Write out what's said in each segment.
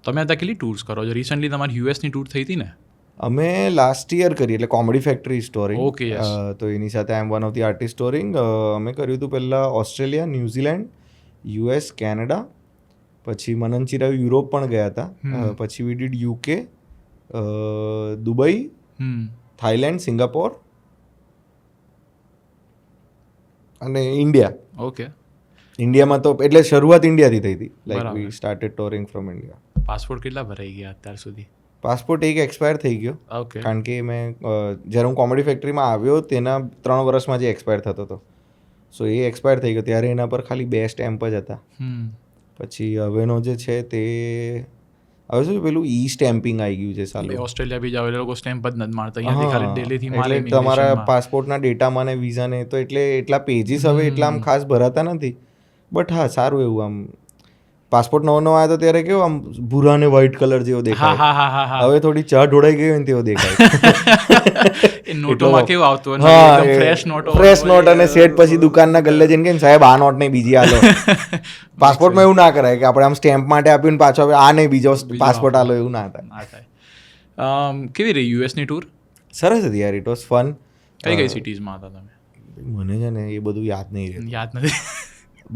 તમે અત્યારે કેટલી ટૂર્સ કરો છો? રિસન્ટલી તમારી યુએસની ટૂર થઈ હતી ને? અમે લાસ્ટ યર કરી, એટલે comedy factory starring. Okay, yes. તો એની સાથે I am one of the artist starring. અમે કર્યું હતું પહેલાં ઓસ્ટ્રેલિયા, ન્યૂઝીલેન્ડ, યુએસ, કેનેડા, પછી મનન ચિરાયુ યુરોપ પણ ગયા હતા. પછી we did UK, Dubai, Thailand, Singapore અને ઇન્ડિયા. ઓકે. ઇન્ડિયામાં તો એટલે શરૂઆત ઇન્ડિયાથી થઈ હતી. લાઈક બરાબર. We started touring from India. Passport કેટલા ભરાઈ ગયા અત્યાર સુધી? પાસપોર્ટ એક એક્સપાયર થઈ ગયો, ઓકે. કારણ કે મેં જ્યારે હું કોમેડી ફેક્ટરીમાં આવ્યો તેના 3 વર્ષમાં જે એક્સપાયર થતો હતો, સો એ એક્સપાયર થઈ ગયો. ત્યારે એના પર ખાલી 2 સ્ટેમ્પ જ હતા. પછી હવેનો જે છે તે હવે શું પેલું સ્ટેમ્પિંગ આવી ગયું છે સાલું. ઓસ્ટ્રેલિયા બી જાવ એ લોકો સ્ટેમ્પ જ નથી મારતા, અહીંયાથી ખાલી દિલ્હીથી મારે એટલે તમારા પાસપોર્ટના ડેટામાં ને વિઝા ને તો એટલે એટલા પેજીસ હવે એટલા આમ ખાસ ભરાતા નથી. બટ હા, સારું એવું આમ પાસપોર્ટ નવો આવ્યો તો ત્યારે કેવો આમ ભૂરા ને વ્હાઇટ કલર જેવો દેખાય. હવે થોડી ચા ઢોળાઈ ગઈ હોય ને તેવો દેખાય. નોટોમાં કેવું આવતું ફ્રેશ નોટ, ફ્રેશ નોટ અને સેટ પછી દુકાનના ગલ્લે જઈને કે સાહેબ આ નોટ નહીં બીજી આલો. પાસપોર્ટમાં એવું ના કરાય કે આપણે આમ સ્ટેમ્પ માટે આપ્યું પાછો આ નહીં બીજો પાસપોર્ટ આલો, એવું ના થાય. કેવી રહી યુએસની ટૂર? સરસ હતી યાર, ઇટ વોઝ ફન. કઈ કઈ સિટીઝમાં હતા તમે? મને છે ને એ બધું યાદ નહીં રહેતું. યાદ નથી?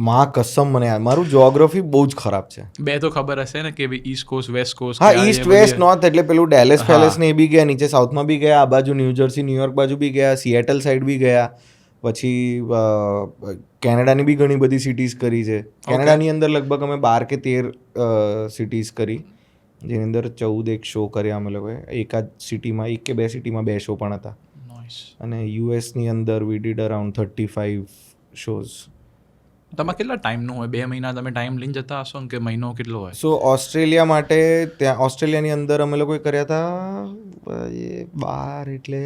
માં કસમ મને યાદ, મારું જ્યોગ્રાફી બહુ જ ખરાબ છે. બે તો ખબર હશે ને કે ઈસ્ટ કોસ્ટ, વેસ્ટ કોસ્ટ. હા, ઈસ્ટ વેસ્ટ નોર્થ, એટલે પેલું ડેલેસ ફેલેસ ને એ બી ગયા, નીચે સાઉથમાં બી ગયા, આ બાજુ ન્યૂ જર્સી, ન્યુયોર્ક બાજુ બી ગયા, સિએટલ સાઈડ બી ગયા, પછી કેનેડાની બી ઘણી બધી સિટીઝ કરી છે. કેનેડાની અંદર લગભગ અમે 12 કે 13 સિટીઝ કરી, જેની અંદર 14 એક શો કર્યા અમે લોકોએ. એકાદ સિટીમાં 1 કે 2 સિટીમાં 2 શો પણ હતા. અને યુએસની અંદર વી ડીડ અરાઉન્ડ 35 શોઝ. તમારે કેટલા ટાઈમનું હોય? 2 મહિના તમે ટાઈમ લઈને જતા હશો ને, કે મહિનો કેટલો હોય? સો ઓસ્ટ્રેલિયા માટે ત્યાં ઓસ્ટ્રેલિયાની અંદર અમે લોકોએ કર્યા હતા 12, એટલે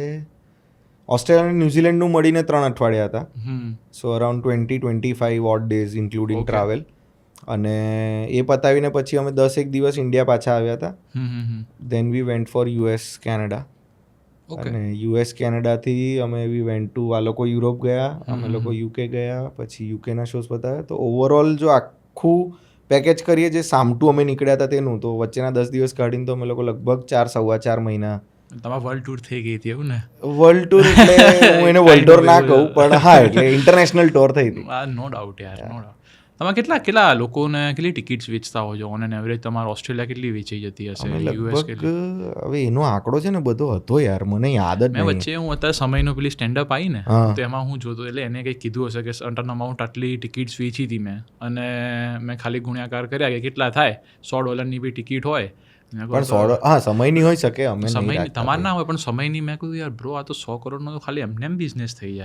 ઓસ્ટ્રેલિયા અને ન્યૂઝીલેન્ડનું મળીને 3 અઠવાડિયા હતા. So around 20-25 odd days including travel. અને એ પતાવીને પછી અમે 10 દિવસ ઇન્ડિયા પાછા આવ્યા હતા. Then we went for US, Canada. અને યુએસ કેનેડાથી અમે વી વેન્ટ ટુ, આ લોકો યુરોપ ગયા, અમે લોકો યુકે ગયા, પછી યુકેના શોઝ બતાવ્યા. તો ઓવરઓલ જો આખું પેકેજ કરીએ, જે સામટું અમે નીકળ્યા હતા તેનું, તો વચ્ચેના 10 દિવસ કાઢીને તો અમે લોકો લગભગ 4-4.5 મહિના. તમારા વર્લ્ડ ટૂર થઈ ગઈ હતી એવું ને? વર્લ્ડ ટૂર એટલે હું એને વર્લ્ડ ટૂર ના કહું, પણ હા, એટલે ઇન્ટરનેશનલ ટૂર થઈ હતી. નો ડાઉટ યાર, નો ડાઉટ. તમે કેટલા લોકોને કેટલી ટિકિટ્સ વેચતા હોય છો ઓન એન એવરેજ? તમારે ઓસ્ટ્રેલિયા કેટલી વેચાઈ જતી હશે? લગભગ હવે એનો આંકડો છે ને બધો હતો યાર, મને યાદ જ નહીં. વચ્ચે હું અત્યારે સમયનો પેલી સ્ટેન્ડઅપ આવી ને, તો એમાં હું જોતો, એટલે એને કંઈક કીધું હશે કે સર્ટન અમાઉન્ટ આટલી ટિકિટ્સ વેચી હતી મેં, અને મેં ખાલી ગુણ્યાકાર કર્યા કે કેટલા થાય, $100 બી ટિકિટ હોય. પણ હા, સમયની હોઈ શકે, અમે સમય તમારે ના હોય પણ સમયની. મેં કહ્યું યાર બ્રો, આ તો 100 કરોડનો તો ખાલી એમને બિઝનેસ થઈ જાય.